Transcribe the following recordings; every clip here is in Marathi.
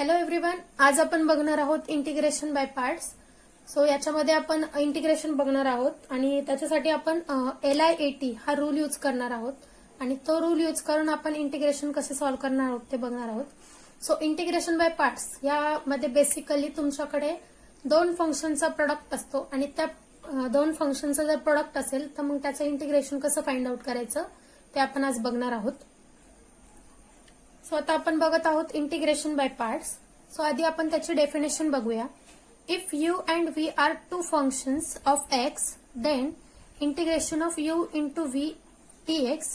हॅलो एव्हरीवन, आज आपण बघणार आहोत इंटिग्रेशन बाय पार्ट्स. सो याच्यामध्ये आपण इंटिग्रेशन बघणार आहोत आणि त्याच्यासाठी आपण LIAT हा रूल यूज करणार आहोत आणि तो रूल यूज करून आपण इंटिग्रेशन कसे सॉल्व्ह करणार आहोत ते बघणार आहोत. सो इंटिग्रेशन बाय पार्ट्स यामध्ये बेसिकली तुमच्याकडे दोन फंक्शनचा प्रोडक्ट असतो आणि त्या दोन फंक्शनचा जर प्रोडक्ट असेल तर मग त्याचं इंटिग्रेशन कसं फाइंड आउट करायचं ते आपण आज बघणार आहोत. सो आता आपण बघत आहोत इंटिग्रेशन बाय पार्ट्स. सो आधी आपण त्याची डेफिनेशन बघूया. If u and v are two functions of x then integration of u into v dx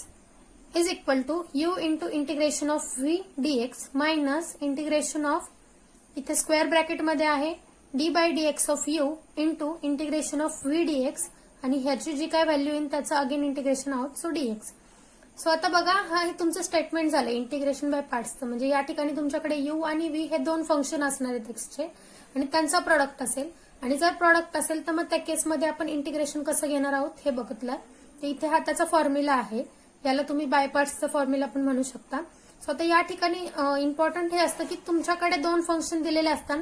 is equal to u into integration of v dx minus integration of, इथे स्क्वेअर ब्रॅकेटमध्ये आहे, d by dx of u into integration of v dx आणि ह्याची जी काय व्हॅल्यू येईल त्याचं अगेन इंटिग्रेशन आहोत सो डीएक्स. सो आता बघा, हा हे तुमचं स्टेटमेंट झालं इंटिग्रेशन बाय पार्ट्सचं. म्हणजे या ठिकाणी तुमच्याकडे यू आणि व्ही हे दोन फंक्शन असणार आहेत एक्सचे आणि त्यांचा प्रोडक्ट असेल आणि जर प्रोडक्ट असेल तर मग त्या केसमध्ये आपण इंटिग्रेशन कसं घेणार आहोत हे बघितलं. तर इथे हा त्याचा फॉर्म्युला आहे, याला तुम्ही बाय पार्ट्सचा फॉर्म्युला पण म्हणू शकता. सो आता या ठिकाणी इम्पॉर्टंट हे असतं की तुमच्याकडे दोन फंक्शन दिलेले असतात.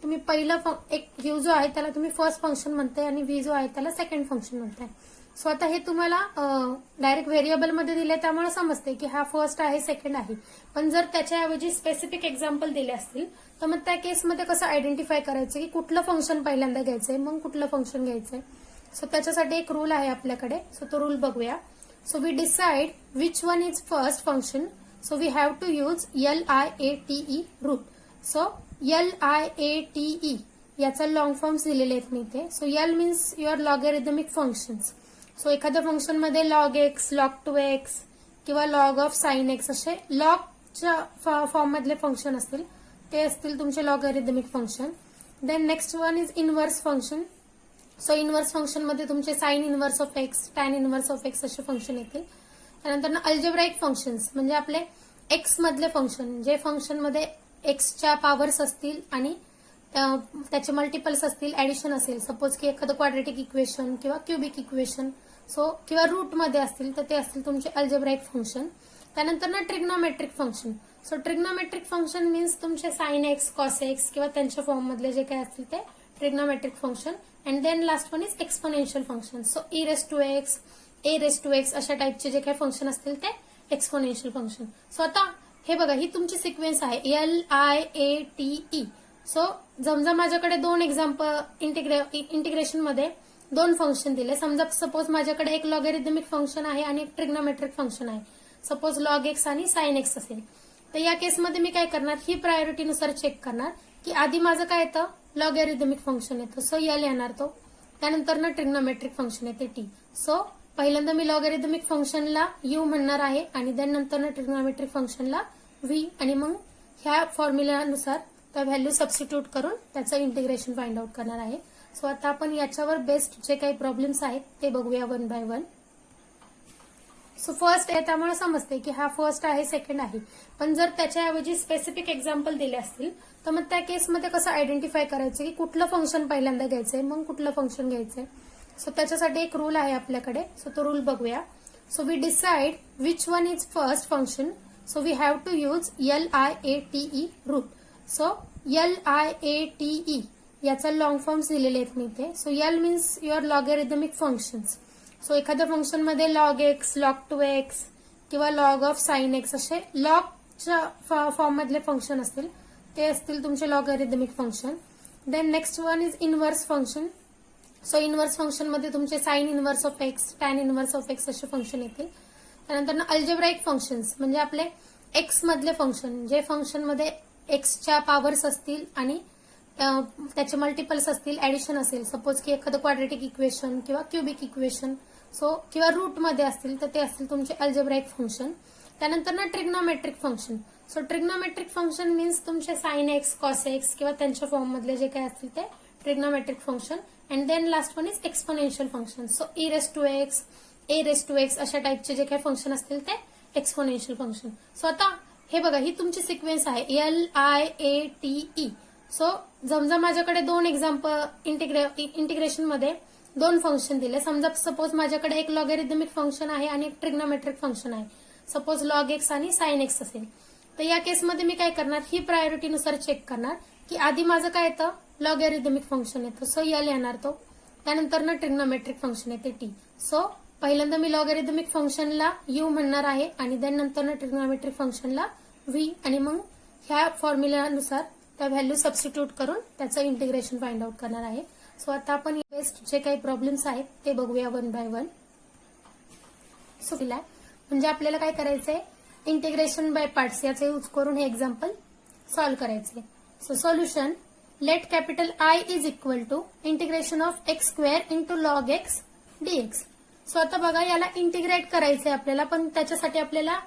तुम्ही पहिलं एक यू जो आहे त्याला तुम्ही फर्स्ट फंक्शन म्हणताय आणि व्ही जो आहे त्याला सेकंड फंक्शन म्हणताय. सो आता हे तुम्हाला डायरेक्ट व्हेरिएबल मध्ये दिले त्यामुळे समजते की हा फर्स्ट आहे सेकंड आहे. पण जर त्याच्याऐवजी स्पेसिफिक एक्झाम्पल दिले असतील तर मग त्या केसमध्ये कसं आयडेंटिफाय करायचं की कुठलं फंक्शन पहिल्यांदा घ्यायचंय मग कुठलं फंक्शन घ्यायचंय. सो त्याच्यासाठी एक रूल आहे आपल्याकडे. सो तो रूल बघूया. So we decide which one is first function. So we have to use LIATE root. So LIATE याचा लॉंग फॉर्म्स दिलेले आहेत मी इथे. So L means your logarithmic functions. So एखाद्या फंक्शन मध्ये log x, log 2x किंवा log ऑफ साइन x असे लॉगच्या फॉर्म मधले फंक्शन असतील ते असतील तुमचे logarithmic function. Then next one is inverse function. So inverse function मध्ये तुमचे sine inverse of x, tan inverse of x असे फंक्शन येतील. त्यानंतर अल्जेब्राइक फंक्शन्स म्हणजे आपले एक्स मधले फंक्शन, जे फंक्शन मध्ये एक्सच्या पॉवर्स असतील आणि त्याचे मल्टिपल्स असतील, ऍडिशन असेल, सपोज की एखादं क्वाड्रेटिक इक्वेशन किंवा क्युबिक इक्वेशन सो किंवा रूट मध्ये असतील तर ते असतील तुमचे अल्जेब्राइक फंक्शन. त्यानंतर ना trigonometric function. So trigonometric function means तुमचे साइन एक्स, कॉस एक्स किंवा त्यांच्या फॉर्म मधले जे काय असतील ते trigonometric function. And then last one is exponential function. So e⁻x, a⁻x अशा टाइपचे जे काही फंक्शन असतील ते एक्सपोनेन्शियल फंक्शन. सो आता हे बघा, ही तुमची सिक्वेन्स आहे LIATE. सो समजा माझ्याकडे दोन एक्झाम्पल इंटिग्रेशन मध्ये दोन फंक्शन दिले. समजा सपोज माझ्याकडे एक लॉगॅरिथमिक फंक्शन आहे आणि एक ट्रिग्नोमेट्रिक फंक्शन आहे. सपोज log x आणि sin x असेल तर या केसमध्ये मी काय करणार, ही प्रायोरिटीनुसार चेक करणार की आधी माझं काय येतं, लॉगॅरिथमिक फंक्शन येतं सो L येणार तो. त्यानंतर ना ट्रिग्नोमेट्रिक फंक्शन येते T. सो पहिल्यांदा मी लॉगॅरिथमिक फंक्शनला U म्हणणार आहे आणि देन नंतर ना ट्रिग्नोमेट्रिक फंक्शनला V आणि मग ह्या फॉर्म्युल्यानुसार त्या व्हॅल्यू सबस्टिट्यूट करून त्याचं इंटिग्रेशन फाइंड आउट करणार आहे. सो आता आपण याच्यावर बेस्ड जे काही प्रॉब्लेम्स आहेत ते बघूया one by one. So first आहे त्यामुळे समजते की हा फर्स्ट आहे सेकंड आहे. पण जर त्याच्याऐवजी स्पेसिफिक एक्झाम्पल दिले असतील तर मग त्या केसमध्ये कसं आयडेंटिफाय करायचं की कुठलं फंक्शन पहिल्यांदा घ्यायचंय मग कुठलं फंक्शन घ्यायचंय. सो त्याच्यासाठी एक रूल आहे आपल्याकडे. सो तो रूल बघूया. So we decide which one is first function. So we have to use LIATE root. So LIATE याचा लॉंग फॉर्म्स दिलेले आहेत मी इथे. So L means your logarithmic functions. So एखाद्या फंक्शन मध्ये log x, log 2x किंवा log ऑफ साइन x असे लॉगच्या फॉर्म मधले फंक्शन असतील ते असतील तुमचे logarithmic function. Then next one is inverse function. So inverse function मध्ये तुमचे sine inverse of x, tan inverse of x असे फंक्शन येतील. त्यानंतर अल्जेब्राइक फंक्शन्स म्हणजे आपले एक्स मधले फंक्शन, जे फंक्शन मध्ये एक्सच्या पॉवर्स असतील आणि त्याचे मल्टिपल्स असतील, ऍडिशन असेल, सपोज की एखादं क्वाड्रेटिक इक्वेशन किंवा क्युबिक इक्वेशन सो किंवा रूट मध्ये असतील तर ते असतील तुमचे अल्जेब्राइक फंक्शन. त्यानंतर ना trigonometric function. So trigonometric function means तुमचे साइन एक्स, कॉस एक्स किंवा त्यांच्या फॉर्म मधले जे काही असतील ते trigonometric function. And then last one is exponential function. So e⁻x, a⁻x अशा टाइपचे जे काही फंक्शन असतील ते एक्सपोनेन्शियल फंक्शन. सो आता हे बघा, ही तुमची सिक्वेन्स आहे LIATE. सो समजा माझ्याकडे दोन एक्झाम्पल इंटिग्रेशन मध्ये दोन फंक्शन दिले. समजा सपोज माझ्याकडे एक लॉगॅरिथमिक फंक्शन आहे आणि एक ट्रिग्नोमेट्रिक फंक्शन आहे. सपोज log x आणि sin x असेल तर या केसमध्ये मी काय करणार, ही प्रायोरिटीनुसार चेक करणार की आधी माझं काय येतं, लॉगॅरिथमिक फंक्शन येतं, सो यल येणार तो. त्यानंतर ना ट्रिग्नोमेट्रिक फंक्शन येते टी. सो पहिल्यांदा मी लॉगॅरिथमिक फंक्शनला यू म्हणणार आहे आणि देन नंतर ना ट्रिग्नोमेट्रिक फंक्शनला व्ही, आणि मग ह्या फॉर्म्युल्यानुसार त्या व्हॅल्यू सबस्टिट्यूट करून त्याचं इंटिग्रेशन फाइंड आउट करणार आहे. सो आता आपण बेस्ट जे काही प्रॉब्लेम्स आहेत ते बघूया वन बाय वन. सो म्हणजे आपल्याला काय करायचंय, इंटिग्रेशन बाय पार्ट्स याचा यूज करून हे एक्झाम्पल सॉल्व्ह करायचे. So solution, let capital I is equal to integration of x square into log x dx. So आता बघा याला इंटिग्रेट करायचंय आपल्याला, पण त्याच्यासाठी आपल्याला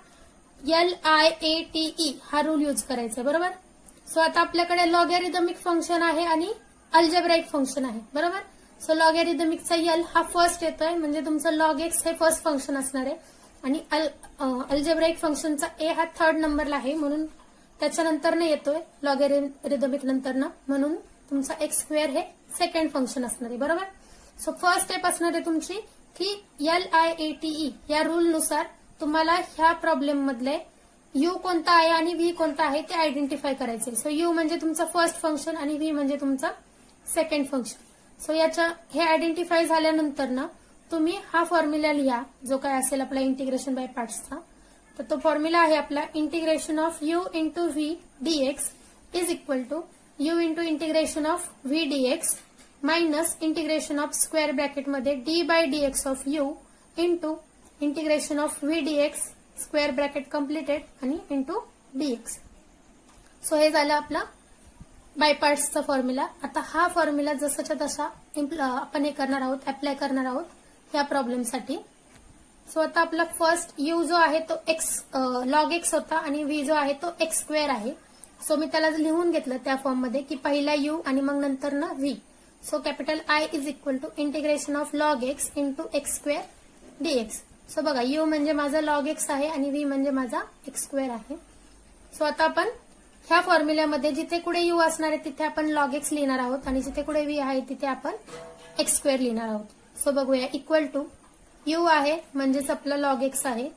LIATE हा रूल यूज करायचा आहे, बरोबर. सो आता आपल्याकडे लॉगॅरिथमिक फंक्शन आहे आणि अल्जेब्राइक फंक्शन आहे, बरोबर. सो लॉगॅरिथमिकचा यल हा फर्स्ट येतोय, म्हणजे तुमचं लॉग एक्स हे फर्स्ट फंक्शन असणार आहे, आणि अल्जेब्राइक फंक्शनचा ए हा थर्ड नंबरला आहे, म्हणून त्याच्यानंतर येतोय लॉगॅरिथमिक नंतर, म्हणून तुमचा एक्स स्क्वेअर हे सेकंड फंक्शन असणार आहे, बरोबर. सो फर्स्ट स्टेप असणार आहे तुमची की LIATE या रूल नुसार तुम्हाला ह्या प्रॉब्लेम मधले यू कोणता आहे आणि व्ही कोणता आहे ते आयडेंटिफाय करायचे. सो यू म्हणजे तुमचं फर्स्ट फंक्शन आणि व्ही म्हणजे तुमचं सेकंड फंक्शन. सो याच्या हे आयडेंटिफाय झाल्यानंतर ना तुम्ही हा फॉर्म्युला लिहा जो काय असेल आपला इंटिग्रेशन बाय पार्ट्सचा. तर तो फॉर्म्युला आहे आपला integration of u into v dx is equal to u into integration of v dx minus integration of square ब्रॅकेटमध्ये d by dx of u into integration of v dx square bracket completed आणि इंटू डीएक्स. सो हे झालं आपला बाय पार्ट्सचा फॉर्म्युला. आता हा फॉर्म्युला जसाच्या तसा आपण हे करणार आहोत, अप्लाय करणार आहोत ह्या प्रॉब्लेमसाठी. सो आता आपला फर्स्ट यू जो आहे तो एक्स लॉग एक्स होता आणि व्ही जो आहे तो एक्स स्क्वेअर आहे. सो मी त्याला लिहून घेतलं त्या फॉर्ममध्ये की पहिला यू आणि मग नंतर ना v. So capital I is equal to integration of log x into x square dx. So बघा यू म्हणजे माझा लॉग एक्स आहे आणि व्ही म्हणजे माझा एक्स स्क्वेअर आहे. सो आता आपण ह्या फॉर्म्युल्यामध्ये जिथे कुठे यू असणार आहे तिथे आपण लॉग एक्स लिहिणार आहोत आणि जिथे कुठे व्ही आहे तिथे आपण एक्स स्क्वेअर लिहिणार आहोत. सो बघूया, इक्वल टू यू आहे म्हणजेच आपला लॉग एक्स आहे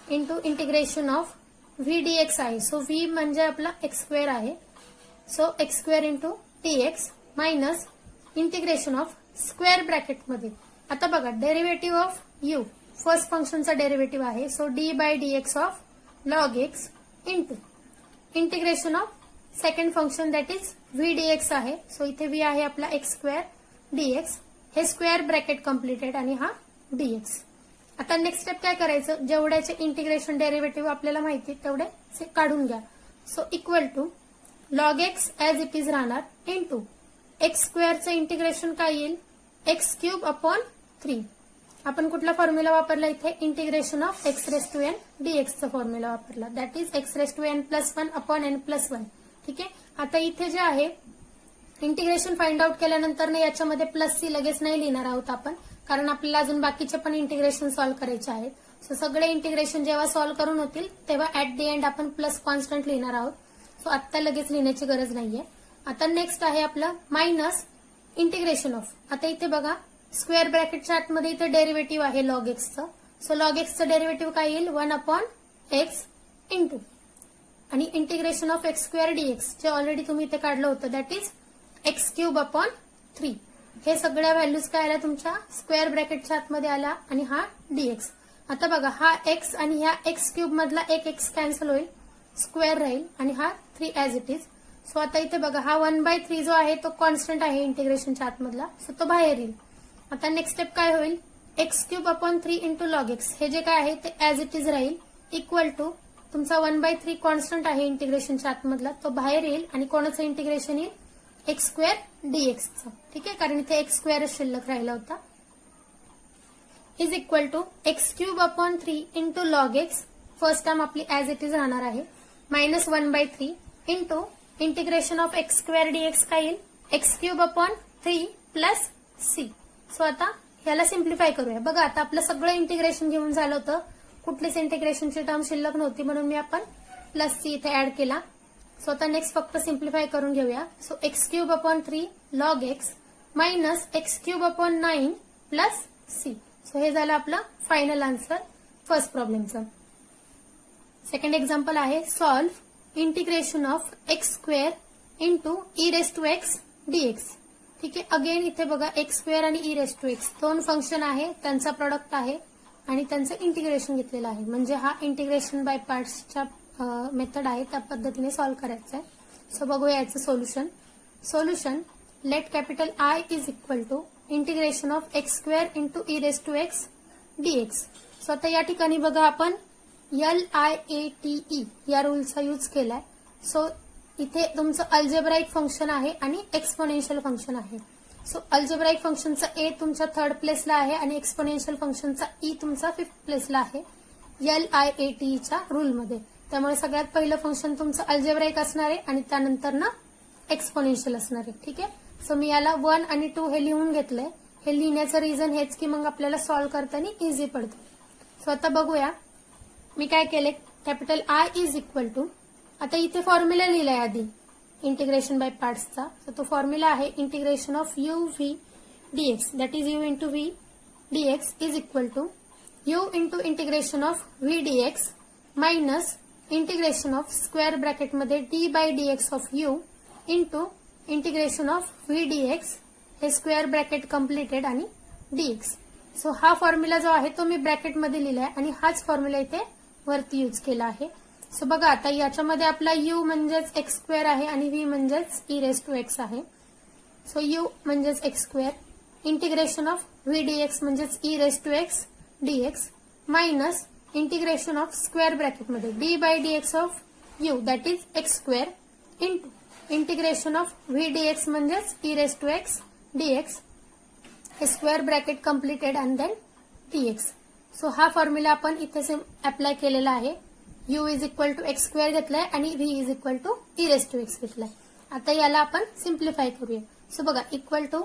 into integration of v dx आहे. सो व्ही म्हणजे आपला एक्स स्क्वेअर आहे. So x square into dx minus integration of square ब्रॅकेटमध्ये. आता बघा डेरिव्हेटिव्ह ऑफ यू फर्स्ट फंक्शनचा डेरिव्हेटिव्ह आहे. So d by dx of log x into integration of second function that is v dx आहे. सो इथे व्ही आहे आपला एक्स स्क्वेअर डीएक्स, हे स्क्वेअर ब्रॅकेट कम्प्लिटेड आणि हा डीएक्स. आता नेक्स्ट स्टेप काय करायचं, जेवढ्याचे इंटिग्रेशन डेरिव्हेटिव्ह आपल्याला माहिती तेवढे काढून घ्या. So equal to log x as it is राहणार इंटू एक्स स्क्वेअरचं इंटिग्रेशन काय येईल, एक्स क्यूब अपॉन 3. आपण कुठला फॉर्म्युला वापरला इथे, integration of x raise to n डीएक्सचा फॉर्म्युला वापरला, that is x raise to n plus 1 upon n plus 1. ठीक आहे. आता इथे जे आहे इंटिग्रेशन फाइंड आउट केल्यानंतर ना याच्यामध्ये प्लस सी लगेच नाही लिहिणार आहोत आपण, कारण आपल्याला अजून बाकीचे पण इंटिग्रेशन सॉल्व्ह करायचे आहेत. सो सगळे इंटिग्रेशन जेव्हा सॉल्व्ह करून होतील तेव्हा ऍट द एंड आपण प्लस कॉन्स्टंट लिहिणार आहोत. सो आत्ता लगेच लिहिण्याची गरज नाहीये. आता नेक्स्ट आहे आपलं मायनस इंटिग्रेशन ऑफ. आता इथे बघा स्क्वेअर ब्रॅकेटच्या आतमध्ये इथे डेरिव्हेटिव्ह आहे लॉग एक्सचं. सो लॉग एक्सचं डेरिव्हेटिव्ह काय येईल, 1 अपॉन एक्स इंटू आणि integration of x square dx जे ऑलरेडी तुम्ही इथे काढलं होतं that is x cube upon 3. हे सगळ्या व्हॅल्यूज काय आल्या तुमच्या स्क्वेअर ब्रॅकेटच्या आतमध्ये आल्या आणि हा डीएक्स. आता बघा हा एक्स आणि ह्या एक्स क्यूब मधला एक एक्स कॅन्सल होईल, स्क्वेअर राहील आणि हा 3 ऍज इट इज. सो आता इथे बघा हा 1/3 जो आहे तो कॉन्स्टंट आहे इंटिग्रेशनच्या आतमधला, सो तो बाहेर येईल. आता नेक्स्ट स्टेप काय होईल, x cube upon 3 into log x, हे जे काय आहे ते ऍज इट इज राहील इक्वल टू तुमचा 1/3 कॉन्स्टंट आहे इंटिग्रेशनच्या आतमधला, तो बाहेर येईल आणि कोणाचं इंटिग्रेशन येईल, एक्स स्क्वेअर डीएक्सचं. ठीक आहे, कारण इथे एक्स स्क्वेअर शिल्लक राहिला होता. Is equal to x cube upon 3 into log x, first term आपली ऍज इट इज राहणार आहे, minus 1/3 into integration of x square dx काय येईल, x cube upon 3 plus c. So आता ह्याला सिम्प्लिफाय करूया. बघा आता आपलं सगळं इंटिग्रेशन घेऊन झालं होतं, कुठलीच इंटिग्रेशनची टर्म शिल्लक नव्हती म्हणून मी आपण प्लस सी इथे ऍड केला. सो आता नेक्स्ट फक्त सिम्प्लिफाय करून घेऊया. So x cube upon 3 log x minus x cube upon 9 plus c. So हे झालं आपलं फायनल आन्सर फर्स्ट प्रॉब्लेमचं. सेकंड एक्झाम्पल आहे solve integration of x square into e raise to x dx. ठीक आहे. अगेन इथे बघा एक्स स्क्वेअर आणि ई रेस टू एक्स दोन फंक्शन आहे, त्यांचा प्रोडक्ट आहे आणि त्यांचं इंटिग्रेशन घेतलेलं आहे. म्हणजे हा इंटिग्रेशन बाय पार्ट्सच्या मेथड आहे, त्या पद्धतीने सॉल्व्ह करायचं आहे. सो बघूया याचं solution. Solution let capital I is equal to integration of x square into e raise to x dx. So आता या ठिकाणी बघा आपण LIATE या रूलचा यूज केलाय. सो इथे तुमचं अल्जेब्राईक फंक्शन आहे आणि एक्सपोनेन्शियल फंक्शन आहे. सो अल्जेब्राईक फंक्शनचा ए तुमच्या थर्ड प्लेसला आहे आणि एक्सपोनेन्शियल फंक्शनचा ई तुमचा फिफ्थ प्लेसला आहे LIATEच्या रूलमध्ये. त्यामुळे सगळ्यात पहिलं फंक्शन तुमचं अल्जेब्राईक असणार आहे आणि त्यानंतर ना एक्सपोनेन्शियल असणार आहे. ठीक आहे. सो मी याला 1 आणि 2 हे लिहून घेतलंय. हे लिहिण्याचं रिझन हेच की मग आपल्याला सॉल्व्ह करताना इझी पडतं. सो आता बघूया मी काय केले. Capital I is equal to, आता इथे फॉर्म्युला लिहिलाय आधी इंटिग्रेशन बाय पार्ट्सचा. तर तो फॉर्म्युला आहे integration of u v dx, that is u into v dx is equal to u into integration of v dx minus integration of square ब्रॅकेटमध्ये d by dx of u into integration of v dx हे स्क्वेअर ब्रॅकेट कम्प्लिटेड आणि डीएक्स. सो हा फॉर्म्युला जो आहे तो मी ब्रॅकेटमध्ये लिहिलाय आणि हाच फॉर्म्युला इथे वरती यूज केला आहे. सो बघा आता याच्यामध्ये आपला यू म्हणजेच एक्स स्क्वेअर आहे आणि व्ही म्हणजेच ई रेस टू एक्स आहे. सो यू म्हणजेच x square integration of v dx म्हणजेच e raise to x dx minus integration of square ब्रॅकेटमध्ये d by dx of u that is x square into integration of v dx म्हणजेच e raise to x dx हे square bracket completed and then dx. So हा फॉर्म्युला आपण इथे अप्लाय केलेला आहे. U is equal to x square घेतलाय आणि v is equal to e raise to x घेतलाय. आता याला आपण सिम्प्लिफाय करूया. सो बघा equal to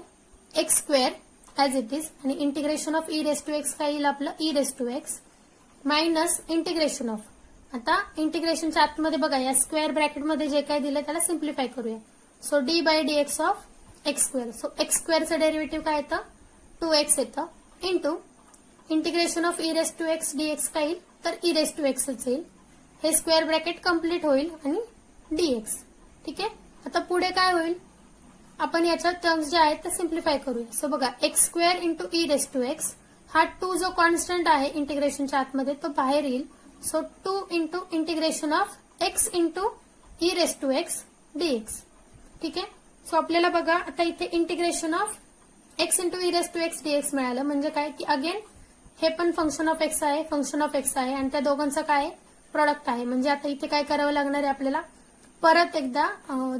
x square as it is आणि integration of e raise to x काय येईल आपलं e raise to x minus integration of, आता इंटिग्रेशनच्या आतमध्ये बघा या स्क्वेअर ब्रॅकेटमध्ये जे काय दिलं त्याला सिम्प्लिफाय करूया. So d by dx of x square. So x स्क्वेअरचं डेरिव्हेटिव्ह काय येतं 2x येतं into integration of e raise to x dx काय येईल तर ई रेस टू एक्सच येईल. हे स्क्वेअर ब्रॅकेट कम्प्लीट होईल आणि डीएक्स. ठीक आहे. आता पुढे काय होईल आपण याच्या टर्म्स ज्या आहेत त्या सिम्प्लिफाय करूया. सो बघा x square into e raise to x हा 2 जो कॉन्स्टंट आहे इंटिग्रेशनच्या आतमध्ये तो बाहेर येईल. So 2 into integration of x into e raise to x dx. ठीक आहे. सो आपल्याला बघा आता इथे integration of x into e raise to x dx मिळालं. म्हणजे काय की अगेन हे पण फंक्शन ऑफ एक्स आहे, फंक्शन ऑफ एक्स आहे आणि त्या दोघांचा काय आहे प्रोडक्ट आहे. म्हणजे आता इथे काय करावं लागणार आहे आपल्याला परत एकदा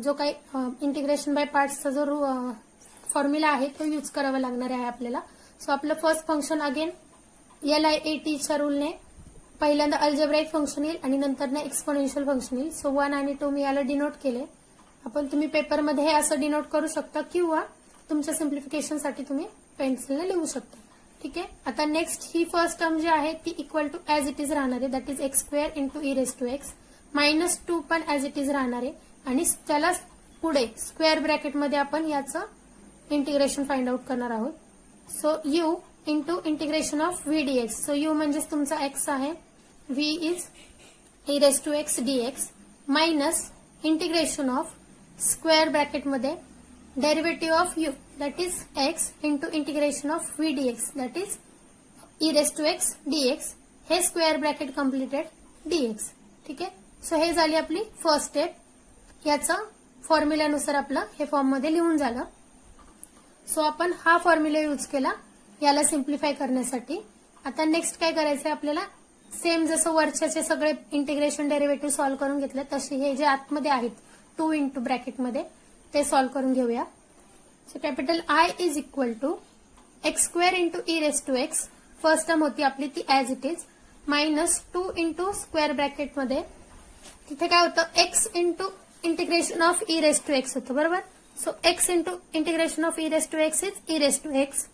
जो काही इंटिग्रेशन बाय पार्ट्सचा जो फॉर्म्युला आहे तो यूज करावा लागणार आहे आपल्याला. सो आपलं फर्स्ट फंक्शन अगेन LIATच्या रूलने पहिल्यांदा अल्जेब्राईक फंक्शन येईल आणि नंतर एक्सपोनेन्शियल फंक्शन येईल. सो 1 आणि 2 मी याला डिनोट केले. आपण तुम्ही पेपरमध्ये हे असं डिनोट करू शकता किंवा तुमच्या सिम्प्लिफिकेशनसाठी तुम्ही पेन्सिलने लिहू शकता. ठीक आहे. आता नेक्स्ट ही फर्स्ट टर्म जी आहे ती equal to as it is राहणार आहे that is x square into e raise to x minus 2 पण ऍज इट इज राहणार आहे आणि त्याला पुढे स्क्वेअर ब्रॅकेटमध्ये आपण याचं इंटिग्रेशन फाइंड आउट करणार आहोत. So u into integration of v dx. So u म्हणजेच तुमचा एक्स आहे, v is e raise to x dx minus integration of square ब्रॅकेटमध्ये derivative of u that is x into integration of v dx that is e raise to x dx हे स्क्वेअर ब्रॅकेट कम्प्लिटेड डीएक्स. ठीक आहे. सो हे झाली आपली फर्स्ट स्टेप. याचं फॉर्म्युल्यानुसार आपलं हे फॉर्ममध्ये लिहून झालं. सो आपण हा फॉर्म्युला यूज केला याला सिम्प्लिफाय करण्यासाठी. आता नेक्स्ट काय करायचंय आपल्याला सेम जसं वरच्याचे सगळे इंटिग्रेशन डेरिव्हेटिव्ह सॉल्व्ह करून घेतले तसे हे जे आतमध्ये आहेत 2 इंटू ब्रॅकेटमध्ये ते सॉल्व्ह करून घेऊया. So capital I is equal to x square into e raise to x first term होती आपली ती as it is minus 2 into square ब्रॅकेटमध्ये तिथे काय होतं x into integration of e raise to x होतं बरोबर. So x into integration of e raise to x is e raise to x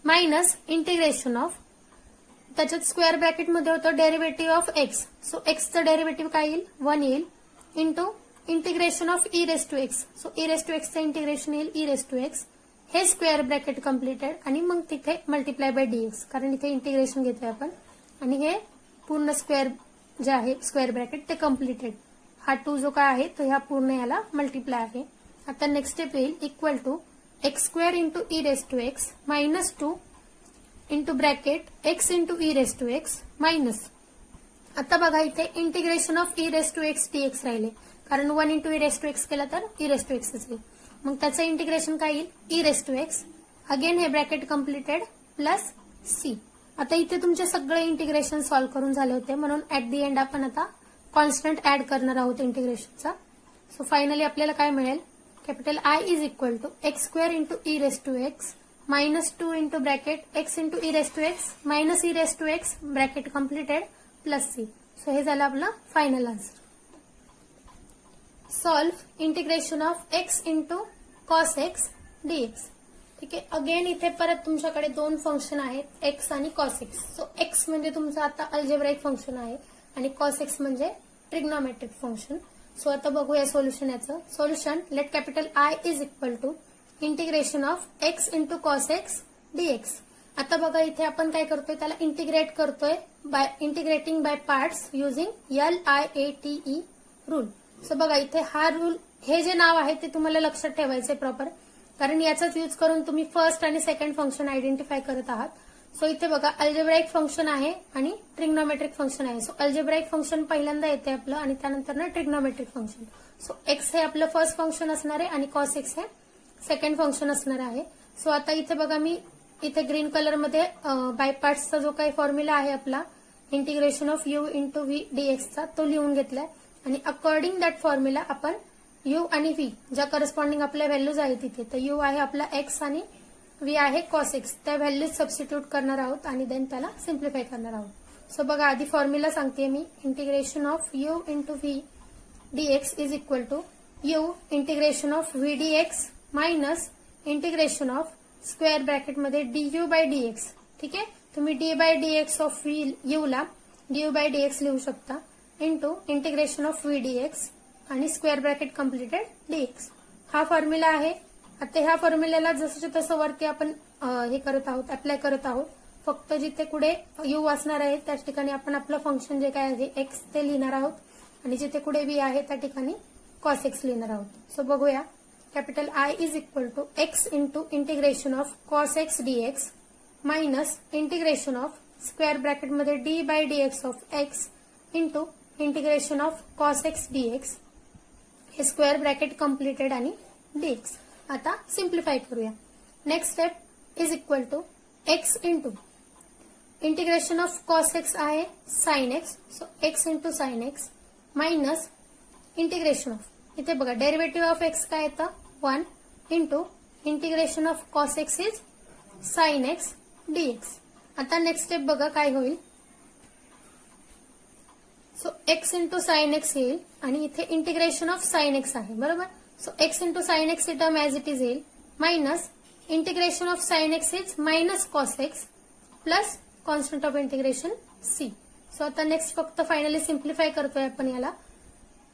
minus integration of त्याच्यात स्क्वेअर ब्रॅकेटमध्ये होतं डेरिव्हेटिव्ह ऑफ एक्स. सो एक्सचं डेरिव्हेटिव्ह काय येईल 1 येईल into integration of e raise to x. So e raise to एक्सचं इंटिग्रेशन येईल ई रेस टू एक्स हे स्क्वेअर ब्रॅकेट कम्प्लिटेड आणि मग तिथे मल्टिप्लाय बाय डीएक्स कारण इथे इंटिग्रेशन घेतोय आपण आणि हे पूर्ण स्क्वेअर जे आहे स्क्वेअर ब्रॅकेट ते कम्प्लिटेड. हा 2 जो काय आहे तो ह्या पूर्ण याला मल्टिप्लाय आहे. आता नेक्स्ट स्टेप येईल equal to x square into e raise to x minus 2 into bracket x into e raise to x minus. आता बघा इथे integration of e raise to x dx राहिले, कारण 1 into e raise to x केला तर ई रेस टू एक्सच येईल. मग त्याचं इंटिग्रेशन काय येईल e raise to x, again हे ब्रॅकेट कम्प्लिटेड प्लस सी. आता इथे तुमचे सगळे इंटिग्रेशन सॉल्व्ह करून झाले होते, म्हणून ऍट दी एंड आपण आता कॉन्स्टंट ऍड करणार आहोत इंटिग्रेशनचा. सो फायनली आपल्याला काय मिळेल, capital I is equal to x square into e raise to x minus 2 into bracket x into e raise to x minus e raise to x bracket completed plus c. So हे झालं आपलं final answer. Solve integration of x into cos x dx. ठीक आहे, अगेन इथे परत तुमच्याकडे दोन फंक्शन आहेत एक्स आणि कॉस एक्स. सो एक्स म्हणजे तुमचं आता अल्जेब्राइक फंक्शन आहे आणि कॉस एक्स म्हणजे ट्रिग्नोमेट्रिक फंक्शन. सो आता बघूया सोल्युशन याचं. Solution let capital I is equal to integration of x into cos x dx. आता बघा इथे आपण काय करतोय, त्याला इंटिग्रेट करतोय by integrating by parts using LIATE rule. So बघा इथे हा रूल, हे जे नाव आहे ते तुम्हाला लक्षात ठेवायचंय प्रॉपर, कारण याचाच यूज करून तुम्ही फर्स्ट आणि सेकंड फंक्शन आयडेंटिफाय करत आहात. सो इथे बघा अल्जेब्राइक फंक्शन आहे आणि ट्रिग्नोमेट्रिक फंक्शन आहे. सो अल्जेब्राइक फंक्शन पहिल्यांदा येते आपलं आणि त्यानंतर ना ट्रिग्नोमेट्रिक फंक्शन. सो एक्स हे आपलं फर्स्ट फंक्शन असणार आहे आणि कॉस एक्स हे सेकंड फंक्शन असणार आहे. सो आता इथे बघा मी इथे ग्रीन कलर मध्ये बाय पार्ट्सचा जो काही फॉर्म्युला आहे आपला integration of u into v डीएक्सचा तो लिहून घेतलाय आणि अकॉर्डिंग दॅट फॉर्म्युला आपण यू आणि व्ही ज्या करस्पॉन्डिंग आपल्या व्हॅल्यूज आहेत तिथे, तर यू आहे आपला एक्स आणि व्ही आहे कॉस एक्स, त्या व्हॅल्यूज सबस्टिट्यूट करणार आहोत आणि देन त्याला सिम्प्लिफाय करणार आहोत. सो बघा आधी फॉर्म्युला सांगते मी. Integration of u into v dx is equal to u integration of v dx minus integration of square ब्रॅकेटमध्ये डीयू बाय डीएक्स. ठीक आहे, तुम्ही d by dx of v u ला डीयू बाय डीएक्स लिहू शकता into integration of v dx आणि स्क्वेअर ब्रॅकेट कम्प्लिटेड डीएक्स. हा फॉर्म्युला आहे. आता ह्या फॉर्म्युल्याला जसं तसं वरती आपण हे करत आहोत, अप्लाय करत आहोत. फक्त जिथे पुढे यू असणार आहे त्याच ठिकाणी आपण आपलं फंक्शन जे काय आहे एक्स ते लिहिणार आहोत आणि जिथे पुढे व्ही आहे त्या ठिकाणी कॉस एक्स लिहिणार आहोत. सो बघूया, capital I is equal to x into integration of cos x dx minus integration of square ब्रॅकेटमध्ये d by dx of x into integration of cos x dx, हे स्क्वेअर ब्रॅकेट कम्प्लिटेड आणि डीएक्स. आता सिम्प्लिफाय करूया. Next step is equal to x into integration of cos x आहे sine x, so x into sine x minus integration of, इथे बघा डेरिव्हेटिव्ह ऑफ एक्स काय येतं 1 into integration of cos x is sine x dx. आता नेक्स्ट स्टेप बघा काय होईल. So x into sine x येईल आणि इथे इंटिग्रेशन ऑफ साइन एक्स आहे बरोबर. So x into sine x ही टर्म ऍज इट इज येईल minus integration of sine x is minus cos x plus constant of integration c. So आता नेक्स्ट फक्त फायनली सिम्प्लिफाय करतोय आपण याला.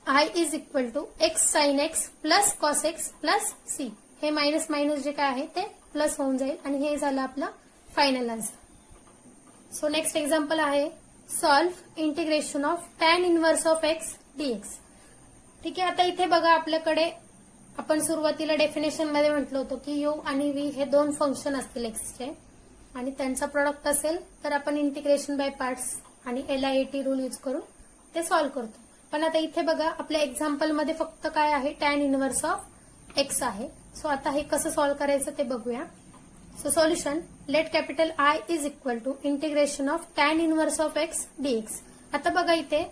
I is equal to x sine x plus cos x plus c, हे मायनस मायनस जे काय आहे ते प्लस होऊन जाईल आणि हे झालं आपलं final answer. So next example आहे solve integration of tan inverse of x dx. ठीक आहे, आता इथे बघा आपल्याकडे आपण सुरुवातीला डेफिनेशन मध्ये म्हटलं होतं की यू आणि व्ही हे दोन फंक्शन असतील एक्सचे आणि त्यांचा प्रोडक्ट असेल तर आपण इंटिग्रेशन बाय पार्ट्स आणि LIAT रूल यूज करून ते सॉल्व्ह करतो. पण आता इथे बघा आपल्या एक्झाम्पल मध्ये फक्त काय आहे टॅन इनव्हर्स ऑफ एक्स आहे. सो आता हे कसं सॉल्व्ह करायचं ते बघूया. So solution let capital I is equal to integration of tan inverse of x dx. आता बघा इथे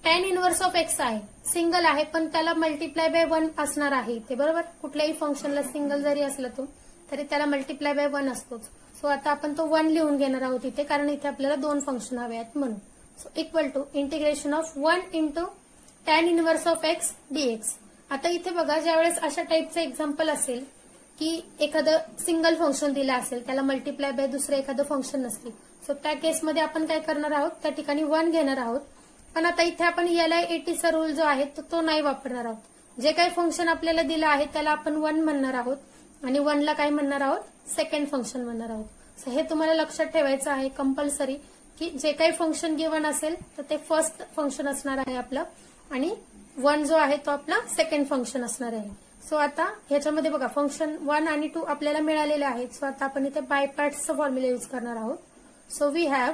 टॅन इनव्हर्स ऑफ एक्स आहे, सिंगल आहे पण त्याला मल्टिप्लाय बाय 1 असणार आहे इथे बरोबर. कुठल्याही फंक्शनला सिंगल जरी असलं तो तरी त्याला मल्टिप्लाय बाय 1 असतोच. सो आता आपण तो 1 लिहून घेणार आहोत इथे, कारण इथे आपल्याला दोन फंक्शन हवे आहेत म्हणून. So equal to integration of 1 into tan inverse of x dx. आता इथे बघा ज्यावेळेस अशा टाईपचं एक्झाम्पल असेल की एखादं सिंगल फंक्शन दिलं असेल त्याला मल्टिप्लाय बाय दुसरं एखादं फंक्शन नसेल, सो त्या केसमध्ये आपण काय करणार आहोत त्या ठिकाणी 1 घेणार आहोत. पण आता इथे आपण LIAT चा रूल जो आहे तो नाही वापरणार आहोत. जे काही फंक्शन आपल्याला दिलं आहे त्याला आपण 1 म्हणणार आहोत आणि 1 ला काय म्हणणार आहोत सेकंड फंक्शन म्हणणार आहोत. सो हे तुम्हाला लक्षात ठेवायचं आहे कंपल्सरी की जे काही फंक्शन गिवन असेल तर ते फर्स्ट फंक्शन असणार आहे आपलं आणि 1 जो आहे तो आपला सेकंड फंक्शन असणार आहे. सो आता ह्याच्यामध्ये बघा फंक्शन 1 आणि 2 आपल्याला मिळालेले आहेत. सो आता आपण इथे बाय पार्ट्सचा फॉर्म्युला यूज करणार आहोत. So we have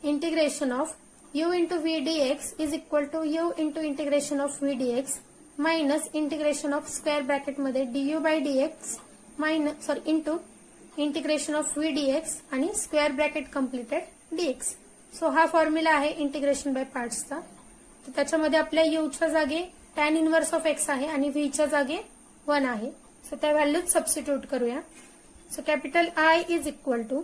integration of u into v dx is equal to u into integration of v dx minus integration of square bracket मध्ये du by dx minus into integration of v dx आणि square bracket completed dx. So हा फॉर्म्युला आहे इंटिग्रेशन बाय पार्ट्सचा. तर त्याच्यामध्ये आपल्या u च्या जागी tan इनवर्स ऑफ x आहे आणि v च्या जागी 1 आहे. सो त्या व्हॅल्यूज सबस्टिट्यूट करूया. So capital I is equal to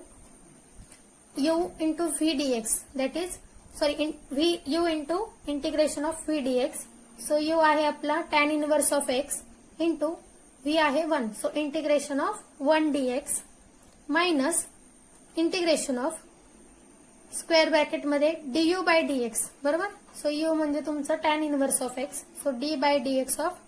u into v dx that is u into integration of v dx. So u आहे आपला tan inverse of x into v आहे 1. So integration of 1 dx minus integration of square bracket मध्ये du बाय dx. बरोबर. सो u म्हणजे तुमचं tan inverse of x. So d by dx of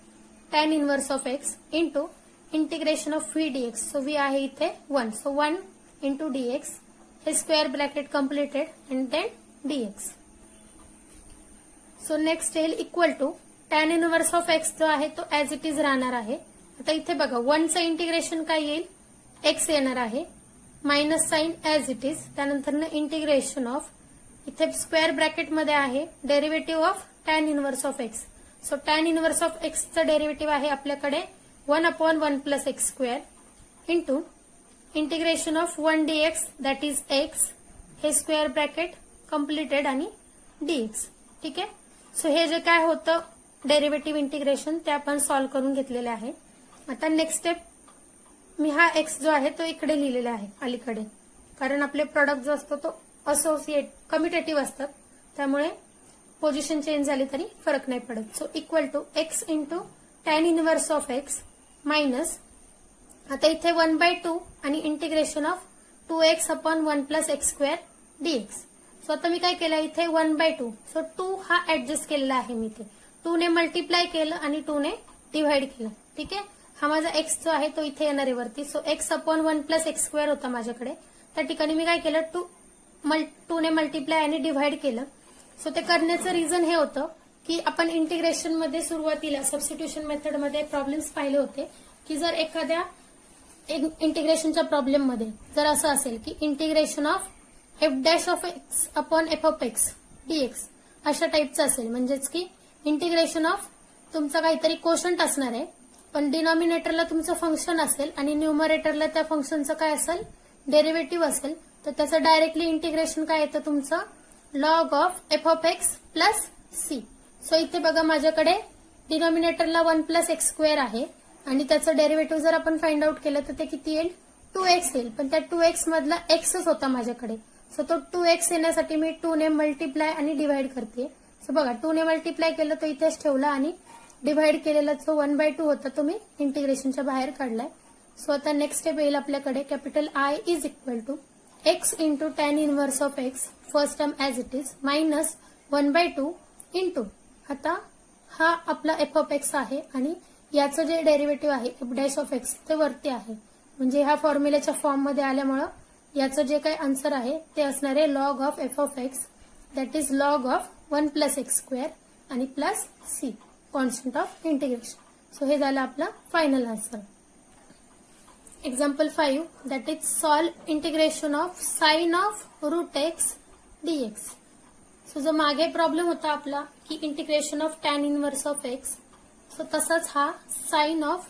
tan inverse of x into integration of v dx. So v आहे इथे 1. सो 1 इंटू dx हे square bracket completed and then dx. So next येईल equal to tan inverse of x जो आहे तो ऍज इट इज राहणार आहे. आता इथे बघा 1 चं इंटिग्रेशन काय येईल x येणार आहे minus sine as it is. त्यानंतर इंटिग्रेशन ऑफ इथे स्क्वेअर ब्रॅकेट मध्ये आहे derivative of tan inverse of x. So tan inverse of x चं डेरिव्हेटिव्ह आहे आपल्याकडे 1/1 plus x square into integration of 1 dx that is x हे स्क्वेअर ब्रॅकेट कम्प्लिटेड आणि dx. ठीक आहे. सो हे जे काय होतं डेरिव्हेटिव्ह इंटिग्रेशन ते आपण सॉल्व्ह करून घेतलेले आहे. आता नेक्स्ट स्टेप मी हा x जो आहे तो इकडे लिहिलेला आहे अलीकडे, कारण आपले प्रोडक्ट जो असतो तो असोसिएट कम्युटेटिव्ह असतात त्यामुळे पोझिशन चेंज झाली तरी फरक नाही पडत. So equal to x into tan inverse of x minus आता इथे 1/2 आणि integration of 2x upon 1 plus x square dx. So आता मी काय केलं इथे 1/2. सो 2 हा ऍडजस्ट केलेला आहे मी इथे 2 ने मल्टिप्लाय केलं आणि 2 ने डिव्हाइड केलं. ठीक आहे. हा माझा x जो आहे तो इथे येणार आहे वरती. So x upon 1 plus x square होता माझ्याकडे. त्या ठिकाणी मी काय केलं 2 ने मल्टिप्लाय आणि डिव्हाइड केलं. सो ते करण्याचं रिझन हे होतं की आपण इंटिग्रेशन मध्ये सुरुवातीला सबस्टिट्यूशन मेथडमध्ये प्रॉब्लेम्स पाहिले होते की जर एखाद्या इंटिग्रेशनच्या प्रॉब्लेम मध्ये जर असं असेल की integration of f dash of x upon f of x dx अशा टाईपचं असेल, म्हणजेच की इंटिग्रेशन ऑफ तुमचं काहीतरी कोशंट असणार आहे पण डिनॉमिनेटरला तुमचं फंक्शन असेल आणि न्यूमरेटरला त्या फंक्शनचं काय असेल डेरिव्हेटिव्ह असेल, तर त्याचं डायरेक्टली इंटिग्रेशन काय येतं तुमचं log of f of x plus c. So इथे बघा माझ्याकडे डिनॉमिनेटरला 1 प्लस एक्स स्क्वेअर आहे आणि त्याचं डेरिव्हेटिव्ह जर आपण फाइंड आउट केलं तर ते किती येईल 2x येईल. पण त्या 2x मधला एक्सच होता माझ्याकडे. सो तो 2x येण्यासाठी मी 2 ने मल्टिप्लाय आणि डिव्हाइड करते. सो बघा 2 ने मल्टिप्लाय केलं तो इथेच ठेवला आणि डिव्हाइड केलेला जो 1/2 होता तो मी इंटिग्रेशनच्या बाहेर काढलाय. सो आता नेक्स्ट स्टेप येईल आपल्याकडे capital I is equal to x into tan inverse of x first term as it is minus 1/2 into आता हा आपला एफ ऑफ एक्स आहे आणि याचं जे डेरिव्हेटिव्ह आहे एफ डॅश ऑफ एक्स ते वरती आहे, म्हणजे ह्या फॉर्म्युल्याच्या फॉर्म मध्ये आल्यामुळं याचं जे काही आन्सर आहे ते असणार आहे log of f of x that is log of 1 plus x square आणि plus c constant of integration. So हे झालं आपला final answer. Example 5 that is solve integration of sine of root x dx. So जो मागे प्रॉब्लेम होता आपला की integration of tan inverse of x, so तसाच हा sine of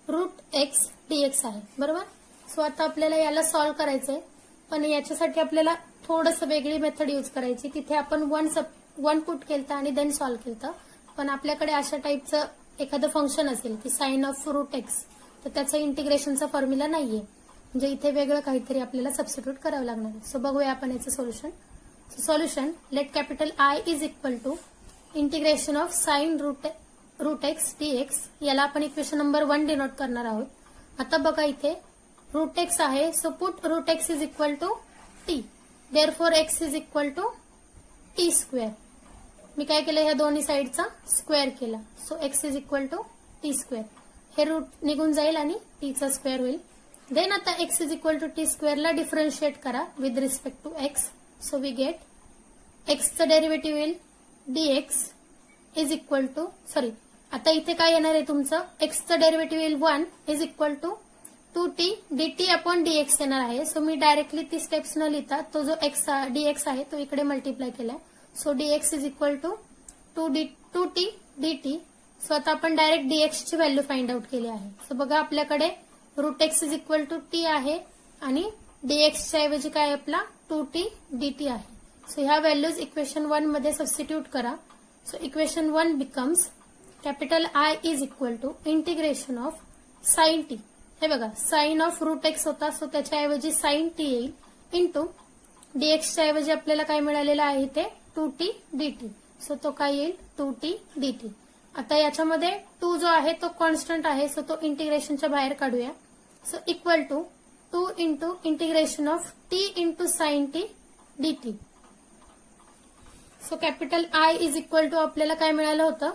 root x dx आहे. बरोबर. सो आता आपल्याला याला सॉल्व्ह करायचंय पण याच्यासाठी आपल्याला थोडंसं वेगळी मेथड यूज करायची. तिथे आपण वन पुट केलं आणि देन सॉल्व्ह केलं, पण आपल्याकडे अशा टाईपचं एखादं फंक्शन असेल की साइन ऑफ रूट एक्स तर त्याचं इंटिग्रेशनचा फॉर्म्युला नाहीये, म्हणजे इथे वेगळं काहीतरी आपल्याला सबस्टिट्यूट करावं लागणार आहे. सो बघूया आपण याचं solution. Solution let capital I is equal to integration of sine root x dx. याला आपण इक्वेशन नंबर 1 डिनोट करणार आहोत. आता बघा इथे रूट एक्स आहे. So put root x is equal to t therefore x is equal to t square. मी काय केलं ह्या दोन्ही साईडचा स्क्वेअर केला. So x is equal to t square. हे रूट निघून जाईल आणि टीचा स्क्वेअर होईल. देन आता x is equal to t स्क्वेअरला डिफरन्शिएट करा with respect to x. So we get एक्सचं डेरिव्हेटिव्ह येईल डीएक्स इज इक्वल टू आता इथे काय येणार आहे तुमचं एक्सचं डेरिव्हेटिव्ह येईल 1 is equal to 2t dt upon dx येणार आहे. सो मी डायरेक्टली ती स्टेप्स न लिहिता तो जो एक्स dx आहे तो इकडे मल्टिप्लाय केलाय. So dx is equal to 2t dt. So आता आपण डायरेक्ट dx ची व्हॅल्यू फाइंड आउट केली आहे. सो बघा आपल्याकडे root x is equal to t आहे आणि dx च्या ऐवजी काय आपला 2t dt आहे. सो ह्या व्हॅल्यूज इक्वेशन 1 मध्ये सबस्टिट्यूट करा. So equation 1 becomes capital I is equal to integration of sine t. हे बघा साइन ऑफ रूट एक्स होता सो त्याच्याऐवजी साइन t येईल इंटू dx च्या ऐवजी आपल्याला काय मिळालेलं आहे ते 2t dt. सो तो काय येईल 2t dt. आता याच्यामध्ये 2 जो आहे तो कॉन्स्टंट आहे सो तो इंटिग्रेशनच्या बाहेर काढूया. So equal to 2 into integration of t into sine t dt. So capital I is equal to आपल्याला काय मिळालं होतं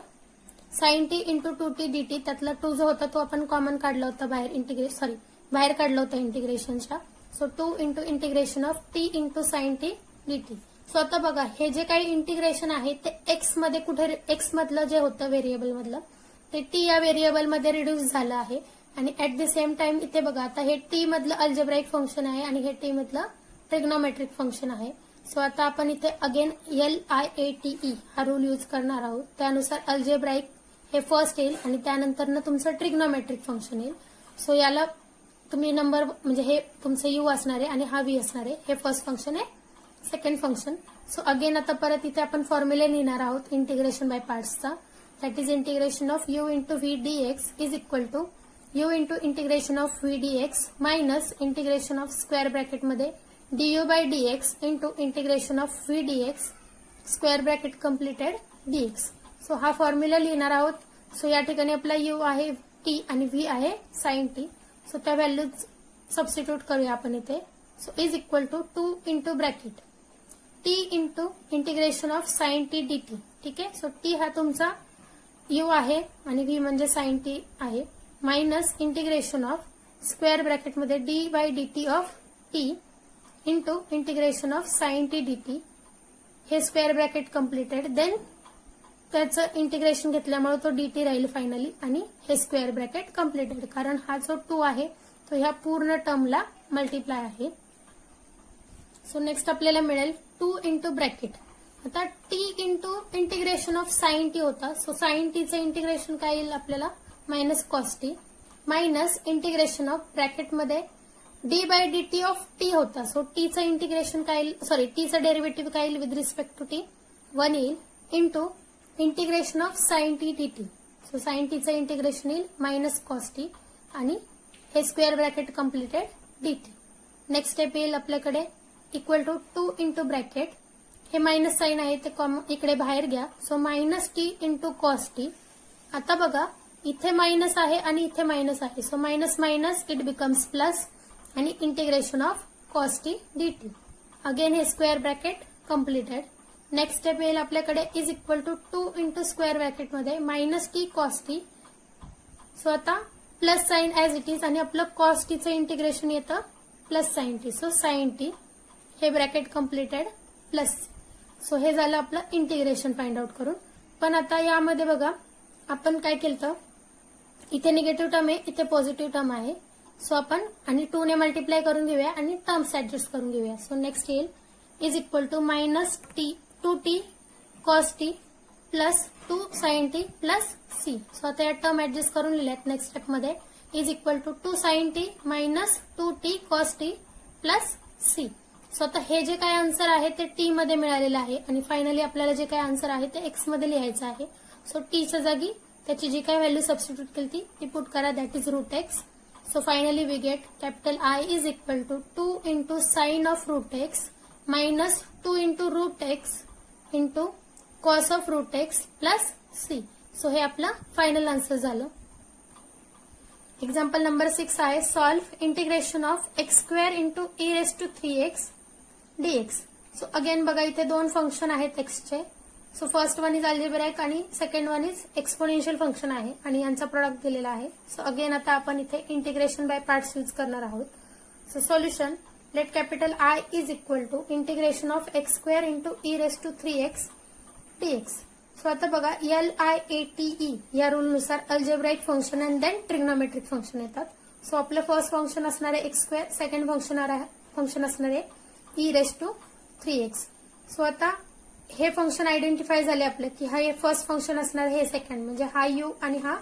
sign t into 2t dt. त्यातला 2 जो होता तो आपण कॉमन काढला होता बाहेर काढलं होतं इंटिग्रेशनच्या. So 2 into integration of t into sine t dt. So आता बघा हे जे काही इंटिग्रेशन आहे ते एक्स मध्ये कुठे एक्स मधलं जे होतं व्हेरिएबल मधलं ते t या व्हेरिएबल मध्ये रिड्यूस झालं आहे आणि ऍट द सेम टाइम इथे बघा आता हे t मधलं अल्जेब्राइक फंक्शन आहे आणि हे t मधलं ट्रिग्नोमेट्रिक फंक्शन आहे. सो आता आपण इथे अगेन LIATE हा रूल यूज करणार आहोत. त्यानुसार अल्जेब्राइक हे फर्स्ट येईल आणि त्यानंतर तुमचं ट्रिग्नोमेट्रिक फंक्शन येईल. सो याला तुम्ही नंबर म्हणजे हे तुमचं u असणार आहे आणि हा v असणार आहे. हे फर्स्ट फंक्शन आहे सेकंड फंक्शन. सो अगेन आता परत इथे आपण फॉर्म्युले लिहिणार आहोत इंटिग्रेशन बाय पार्ट्सचा. That is integration of u into v dx is equal to u into integration of v dx minus integration of square ब्रॅकेटमध्ये du by dx into integration of v dx square bracket completed dx. So हा फॉर्म्युला लिहिणार आहोत. सो या ठिकाणी आपला u आहे t आणि v आहे साइन t. सो त्या व्हॅल्यूज सबस्टिट्यूट करूया आपण इथे. So is equal to 2 into bracket t into integration of sine t dt. ठीक आहे. सो t हा तुमचा u आहे आणि v म्हणजे साइन t आहे मायनस इंटिग्रेशन ऑफ स्क्वेअर ब्रॅकेटमध्ये d by dt of t into integration of sine t dt. हे स्क्वेअर ब्रॅकेट कम्प्लिटेड देन त्याचं इंटिग्रेशन घेतल्यामुळे तो dt राहील फायनली आणि हे स्क्वेअर ब्रॅकेट कम्प्लिटेड कारण हा जो 2 आहे तो ह्या पूर्ण टर्मला मल्टिप्लाय आहे. सो नेक्स्ट आपल्याला मिळेल 2 इंटू ब्रॅकेट. आता t into integration of sine t होता. सो साइन टीचं इंटिग्रेशन काय येईल आपल्याला minus cos t minus integration of ब्रॅकेटमध्ये d by dt of t होता. सो टीचं इंटिग्रेशन काय येईल टीचं डेरिव्हेटिव्ह काय येईल विथ रिस्पेक्ट टू t 1 येईल into integration of sine t dt. So sine टीचं इंटिग्रेशन येईल मायनस कॉस t आणि हे square bracket completed dt. Next step येईल आपल्याकडे इक्वल टू 2 इंटू ब्रॅकेट हे मायनस साइन आहे ते इकडे बाहेर घ्या. So minus t into cos t. आता बघा इथे मायनस आहे आणि इथे मायनस आहे. So minus minus it becomes plus आणि integration of cos t dt. Again हे square bracket completed. Next step येईल आपल्याकडे is equal to 2 into square ब्रॅकेटमध्ये minus t cos t. So आता plus sine as it is आणि आपलं कॉस टीचं इंटिग्रेशन येतं plus sine t. So sine t हे ब्रॅकेट कम्प्लिटेड प्लस. सो हे झालं आपलं इंटिग्रेशन फाइंड आउट करून. पण आता यामध्ये बघा आपण काय केलं इथे निगेटिव्ह टर्म आहे इथे पॉझिटिव्ह टर्म आहे. सो आपण आणि 2 ने मल्टिप्लाय करून घेऊया आणि टर्म्स ऍडजस्ट करून घेऊया. सो नेक्स्ट येईल is equal to minus 2t cos t plus 2 sine t plus c. So आता या टर्म ऍडजस्ट करून लिहिल्यात. नेक्स्ट स्टेप मध्ये is equal to 2 sine t minus 2t cos t plus c. So आता हे जे काय आन्सर आहे ते t मध्ये मिळालेलं आहे आणि फायनली आपल्याला जे काय आन्सर आहे ते x मध्ये लिहायचं आहे. सो t च्या जागी त्याची जी काय व्हॅल्यू सबस्टिट्यूट केली ती पुट करा that is root x. So finally we get capital I is equal to 2 into sine of root x minus 2 into root x into cos of root x plus c. So हे आपला फायनल आन्सर झालं. एक्झाम्पल नंबर 6 आहे solve integration of x square into e raise to 3x dx. So again बघा इथे दोन फंक्शन आहेत एक्सचे. So first one is algebraic आणि second one is exponential function आहे आणि यांचा प्रोडक्ट दिलेला आहे. सो अगेन आता आपण इथे इंटिग्रेशन बाय पार्ट्स यूज करणार आहोत. So solution let capital I is equal to integration of x square into e raise to 3x dx. So आता बघा LIATE या रूलनुसार algebraic function and then trigonometric function येतात. सो आपलं फर्स्ट फंक्शन असणार आहे x2, सेकंड फंक्शन असणार आहे e⁻3x. सो आता हे फंक्शन आयडेंटिफाय झाले आपले की हा फर्स्ट फंक्शन असणार आहे, हे सेकंड म्हणजे हा u आणि हा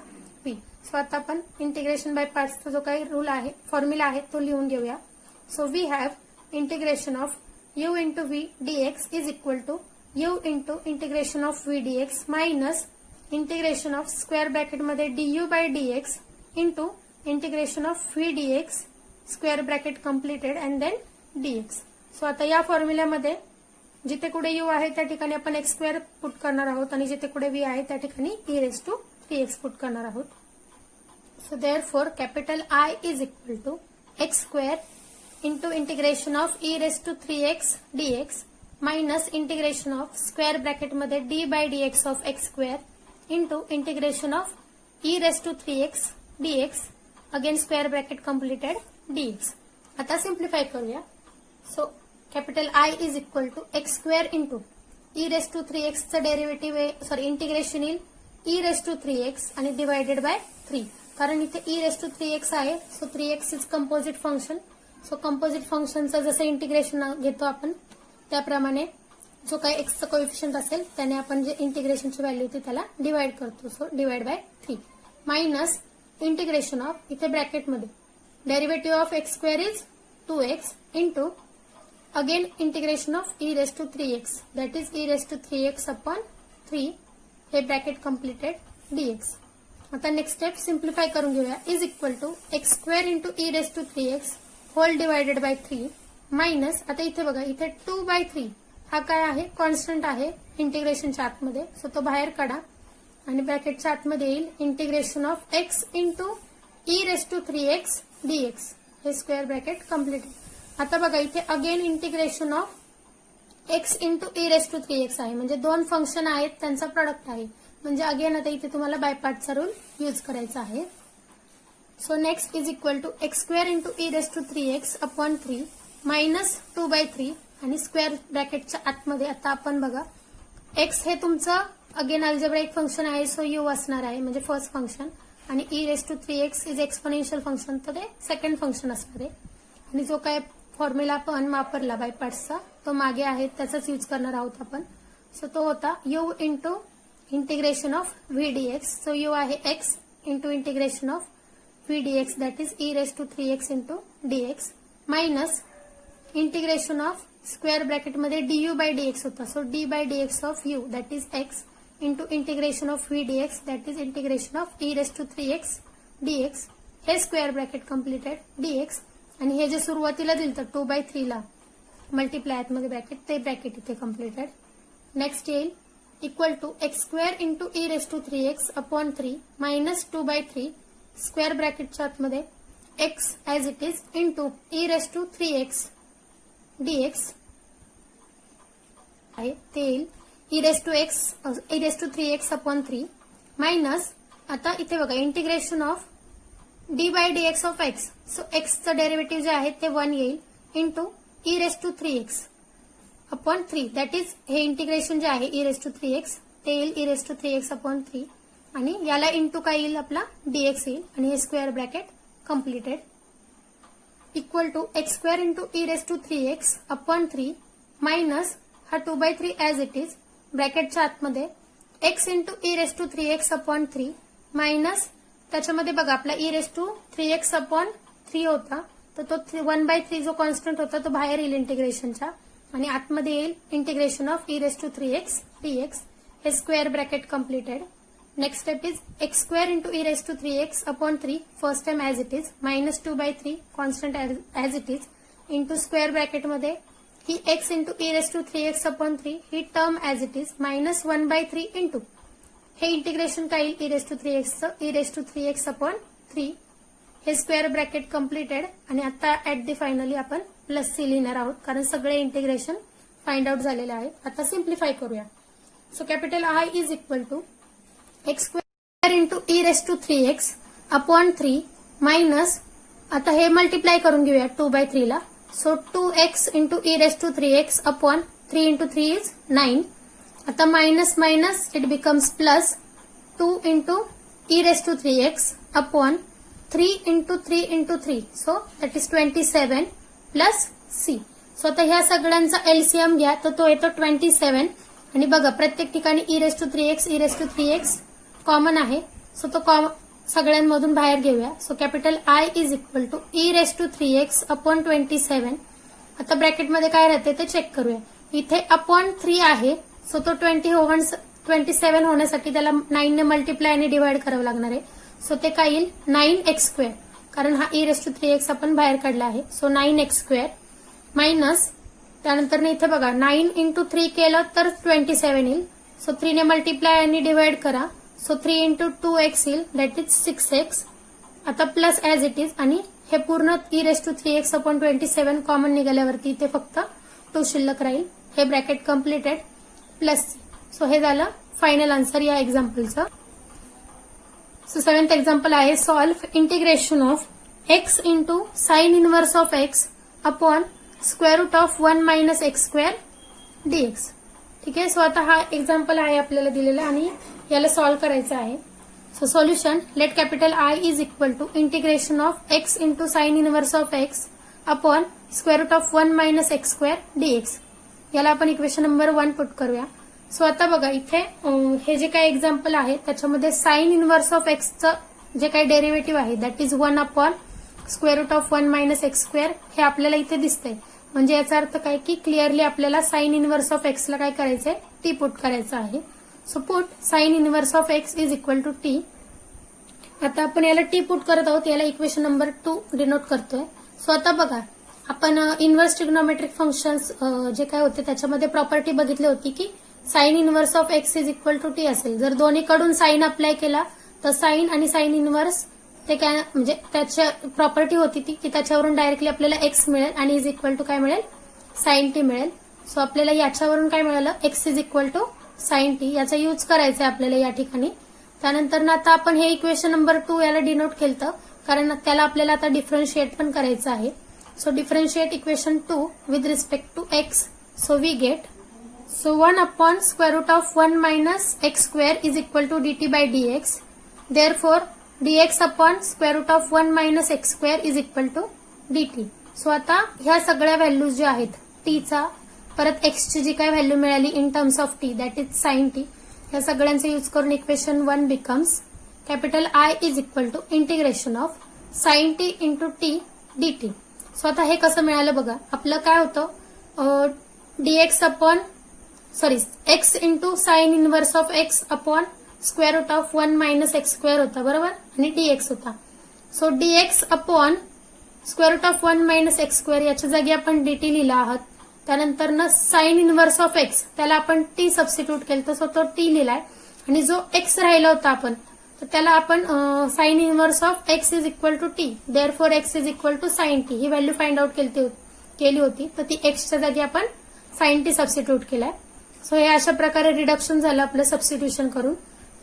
v. सो आता आपण इंटिग्रेशन बाय पार्ट्सचा जो काही रूल आहे, फॉर्म्युला आहे तो लिहून घेऊया. So we have integration of u into v dx is equal to u into integration of v dx minus integration of square bracket मध्ये du by dx into integration of v dx square bracket completed and then dx. So आता या फॉर्म्युल्यामध्ये जिथे कुठे u आहे त्या ठिकाणी आपण x2 पुट करणार आहोत आणि जिथे कुठे v आहे त्या ठिकाणी e⁻3x पुट करणार आहोत. So therefore capital I is equal to x2 into integration of e⁻3x dx minus integration of square bracket मध्ये d by dx of x2 into integration of e⁻3x dx again square bracket completed dx. आता सिम्प्लिफाय करूया. So capital I is equal to x2 into e⁻3x चं डेरिव्हेटिव्ह इंटिग्रेशन येईल e⁻3x आणि डिवायडेड बाय 3. कारण इथे e⁻3x आहे, so 3x is composite function. So composite फंक्शनचं जसं इंटिग्रेशन घेतो आपण त्याप्रमाणे जो काही एक्सचा कोएफिशियंट असेल त्याने आपण जे इंटिग्रेशनची व्हॅल्यू होती त्याला डिवाइड करतो. So divide by 3 minus integration of इथे ब्रॅकेटमध्ये derivative of x2 is 2x into again integration of e⁻3x that is e⁻3x upon 3 हे ब्रॅकेट कम्प्लिटेड dx. आता नेक्स्ट स्टेप सिम्प्लिफाय करून घेऊया. Is equal to x2 into e⁻3x whole divided by 3 minus आता इथे बघा इथे 2/3 हा काय आहे, कॉन्स्टंट आहे इंटिग्रेशनच्या आतमध्ये. सो तो बाहेर काढा आणि ब्रॅकेटच्या आतमध्ये येईल integration of x into e⁻3x dx हे स्क्वेअर ब्रॅकेट कम्प्लिटेड. आता बघा इथे again integration of x into e⁻3x आहे म्हणजे दोन फंक्शन आहेत त्यांचा प्रोडक्ट आहे म्हणजे अगेन आता इथे तुम्हाला बाय पार्टचा रूल यूज करायचा आहे. So next is equal to x2 into e⁻3x upon 3 minus 2/3 आणि स्क्वेअर ब्रॅकेटच्या आतमध्ये आता आपण बघा x हे तुमचं अगेन अल्जेब्राइक फंक्शन आहे सो u असणार आहे म्हणजे फर्स्ट फंक्शन आणि e⁻3x इज एक्सपोनेन्शियल फंक्शन तर ते सेकंड फंक्शन असणार आहे. आणि जो काय फॉर्म्युला आपण वापरला बाय पार्ट्सचा तो मागे आहे त्याचाच यूज करणार आहोत आपण. सो तो होता u into integration of v dx. So u आहे x into integration of v dx that is e⁻3x into dx minus integration of square ब्रॅकेटमध्ये du बाय dx होता. So d by dx of u that is x into integration of v dx that is integration of e⁻3x dx हे स्क्वेअर ब्रॅकेट कम्प्लिटेड dx. आणि हे जे सुरुवातीला दिलं तर 2/3 ला मल्टिप्लाय आतमध्ये ब्रॅकेट ते ब्रॅकेट इथे कम्प्लिटेड. नेक्स्ट येईल equal to x2 into e⁻3x upon 3 minus 2/3 square ब्रॅकेटच्या आतमध्ये x as it is into e⁻3x dx आहे ते येईल e⁻3x अपॉन 3 मायनस आता इथे बघा integration of d by dx of x. So एक्सचं डेरिव्हेटिव्ह जे आहे ते 1 येईल into e⁻3x upon 3 that is हे इंटिग्रेशन जे आहे e⁻3x ते येईल e⁻3x अपॉन 3 आणि याला इंटू काय येईल आपला dx येईल आणि हे square bracket completed equal to x2 into e⁻3x upon 3 minus हा 2/3 ऍज इट इज ब्रॅकेटच्या आतमध्ये x into e⁻3x upon 3 minus त्याच्यामध्ये बघा आपला e⁻3x अपॉन 3 होता तर तो 1/3 जो कॉन्स्टंट होता तो बाहेर येईल इंटिग्रेशनच्या आणि आतमध्ये येईल इंटिग्रेशन ऑफ e⁻3x dx हे square bracket completed. Next step is x2 into e⁻3x upon 3 first time as it is minus 2/3 constant as it is into square ब्रॅकेटमध्ये ही x इंटू e⁻3x अपॉन 3 ही term as it is minus 1/3 into हे इंटिग्रेशन काय येईल e⁻3x अपॉन 3 हे स्क्वेअर ब्रॅकेट कम्प्लिटेड आणि आता ऍट दी फायनली आपण प्लस c लिहिणार आहोत कारण सगळे इंटिग्रेशन फाइंड आउट झालेले आहेत. आता सिम्प्लिफाय करूया. So capital I is equal to x2 into e⁻3x upon 3 minus आता हे मल्टिप्लाय करून घेऊया 2/3 ला. So 2x into e⁻3x upon 3 into 3 is 9 आता minus minus it becomes plus 2 into e raise to 3x upon 3 into 3 into 3 so that is 27 plus c. So आता ह्या सगळ्यांचा एलसीएम घ्या तर तो येतो 27 आणि बघा प्रत्येक ठिकाणी e raise to 3x common आहे. सो तो सगळ्यांमधून बाहेर घेऊया. So capital I is equal to e raise to 3x upon 27. आता ब्रॅकेटमध्ये काय राहते ते चेक करूया. इथे अपॉन 3 आहे सो तो 27 होण्यासाठी त्याला 9 ने मल्टिप्लाय आणि डिवाइड करावं लागणार आहे. सो ते काय येईल 9x² कारण हा e रेस टू 3x आपण बाहेर काढला आहे. सो 9x² मायनस त्यानंतर इथे बघा 9 इंटू 3 केलं तर 27 येईल. सो 3 ने मल्टिप्लाय आणि डिवाइड करा. सो 3 इंटू 2x येईल दॅट इज 6x. आता प्लस ऍज इट इज आणि हे पूर्ण e raise to 3x upon 27 common निघाल्यावरती इथे फक्त 2 शिल्लक राहील. हे bracket completed plus c. So हे झालं फायनल आन्सर या एक्झाम्पलचं. सो 7th एक्झाम्पल आहे solve integration of x into sine inverse of x upon square root of 1 minus x² dx. ठीक आहे. सो आता हा एक्झाम्पल आहे आपल्याला दिलेला आणि याला सॉल्व्ह करायचं आहे. So solution let capital I is equal to integration of x into sine inverse of x upon square root of 1 minus x² dx. याला आपण इक्वेशन नंबर 1 पुट करूया. सो आता बघा इथे हे जे काही एक्झाम्पल आहे त्याच्यामध्ये साइन इनवर्स ऑफ एक्सचं जे काही डेरिव्हेटिव्ह आहे that is 1 upon square root of 1 minus x² हे आपल्याला इथे दिसतंय. म्हणजे याचा अर्थ काय की क्लिअरली आपल्याला साइन इनवर्स ऑफ एक्सला काय करायचंय टी पुट करायचं आहे. So put sine inverse of x is equal to t. आता आपण याला टी पुट करत आहोत. याला इक्वेशन नंबर 2 डिनोट करतोय. सो आता बघा आपण इनवर्स ट्रिग्नोमेट्रिक फंक्शन्स जे काय होते त्याच्यामध्ये प्रॉपर्टी बघितली होती की sine inverse of x is equal to t असेल. जर दोन्हीकडून साइन अप्लाय केला तर साइन आणि साइन इनवर्स ते काय म्हणजे त्याच्या प्रॉपर्टी होती ती की त्याच्यावरून डायरेक्टली आपल्याला एक्स मिळेल आणि इज इक्वल टू काय मिळेल साइन टी मिळेल. सो आपल्याला याच्यावरून काय मिळालं x is equal to sine t. याचा यूज करायचा आहे आपल्याला या ठिकाणी. त्यानंतर आता आपण हे इक्वेशन नंबर 2 याला डिनोट केलं कारण त्याला आपल्याला आता डिफरन्शिएट पण करायचं आहे. So differentiate equation 2 with respect to x. So we get 1 upon square root of 1 minus x² is equal to dt by dx. Therefore dx upon square root of 1 minus x² is equal to dt. So आता ह्या सगळ्या व्हॅल्यूज ज्या आहेत टीचा परत एक्सची जी काय व्हॅल्यू मिळाली in terms of t that is sine t या सगळ्यांचा यूज करून equation 1 becomes capital I is equal to integration of sine t into t dt. So आता हे कसं मिळालं बघा. आपलं काय होतं dx upon x into sine inverse of x upon square root of 1 minus x² होता बरोबर आणि dx होता. So dx upon square root of 1 minus x² याच्या जागी आपण dt लिहिला आहात. त्यानंतर ना साइन इनवर्स ऑफ x त्याला आपण t सबस्टिट्यूट केलं सो तो t लिहिलाय आणि जो x राहिला होता आपण तर त्याला आपण sine inverse of x is equal to t. Therefore x is equal to sine t ही व्हॅल्यू फाइंड आउट केली होती तर ती एक्सच्या जागी आपण साइन टी सबस्टिट्यूट केलाय. सो हे अशा प्रकारे रिडक्शन झालं आपलं सबस्टिट्यूशन करून.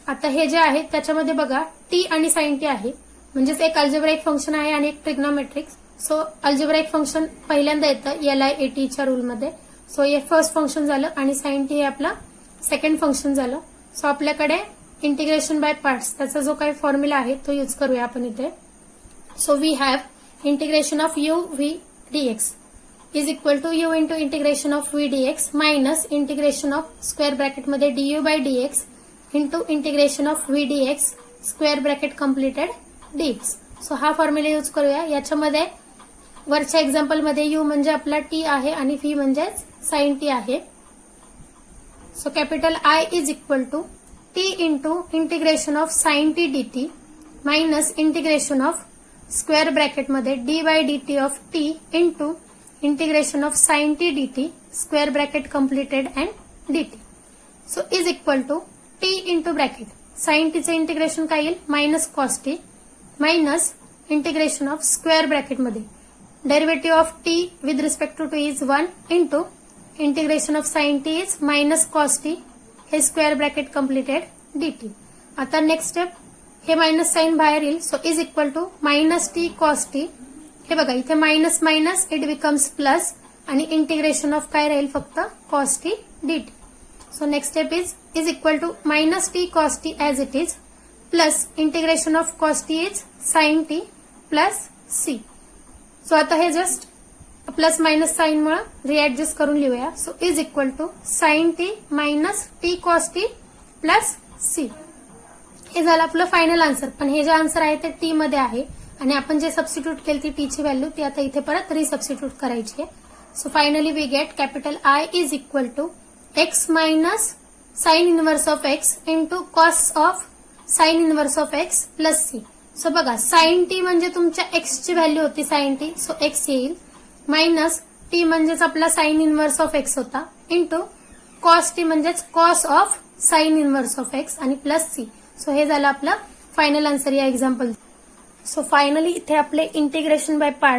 आता हे जे आहे त्याच्यामध्ये बघा टी आणि साइन टी आहे म्हणजेच एक अल्जेब्राइक फंक्शन आहे आणि एक ट्रिग्नोमेट्रिक. सो अल्जेब्राइक फंक्शन पहिल्यांदा येतं LIATच्या रूलमध्ये. सो हे फर्स्ट फंक्शन झालं आणि साइन टी हे आपलं सेकंड फंक्शन झालं. सो आपल्याकडे इंटिग्रेशन बाय पार्ट्स त्याचा जो काही फॉर्म्युला आहे तो यूज करूया आपण इथे. So we have integration of u v dx is equal to u into integration of v dx minus integration of square ब्रॅकेटमध्ये du by dx into integration of v dx square bracket completed dx. So हा फॉर्म्युला यूज करूया. याच्यामध्ये वरच्या एक्झाम्पलमध्ये u म्हणजे आपला t आहे आणि v म्हणजे साइन टी आहे. So capital I is equal to t into integration of sine t dt minus integration of square ब्रॅकेटमध्ये d by dt of t into integration of sine t dt square bracket completed and dt. So is equal to t into bracket sine टीचं इंटिग्रेशन काय येईल minus cos t minus integration of square ब्रॅकेटमध्ये derivative of t with respect to is 1 into integration of sine t is minus cos t हे स्क्वेअर ब्रॅकेट कम्प्लिटेड dt. आता नेक्स्ट स्टेप हे मायनस साइन बाहेर येईल. So is equal to minus t cos t. हे बघा इथे minus minus it becomes plus आणि इंटिग्रेशन ऑफ काय राहील फक्त cos t dt. So So next step is equal to minus t cos t as it is plus integration of cos t is sin t plus c. So आता हे जस्ट प्लस मायनस साइन मुळे रिएडजस्ट करून लिहूया. So is equal to sine t minus t cos t plus c. हे झालं आपलं फायनल आन्सर. पण हे जे आन्सर आहे ते टी मध्ये आहे आणि आपण जे सबस्टिट्यूट केली ती टी ची व्हॅल्यू ती आता इथे परत रिसबस्टिट्यूट करायची आहे. So finally we get capital I is equal to x minus sine inverse of x into cos of sine inverse of x plus c. So बघा साइन टी म्हणजे तुमच्या एक्सची व्हॅल्यू होती साइन टी, सो एक्स येईल, मायनस टी म्हणजेच आपला साइन इनवर्स ऑफ एक्स होता, इंटू कॉस टी म्हणजेच cos of sine inverse of x आणि प्लस सी. सो हे झालं आपलं फायनल आन्सर या एक्झाम्पल. सो फायनली इथे आपले इंटिग्रेशन बाय पार्ट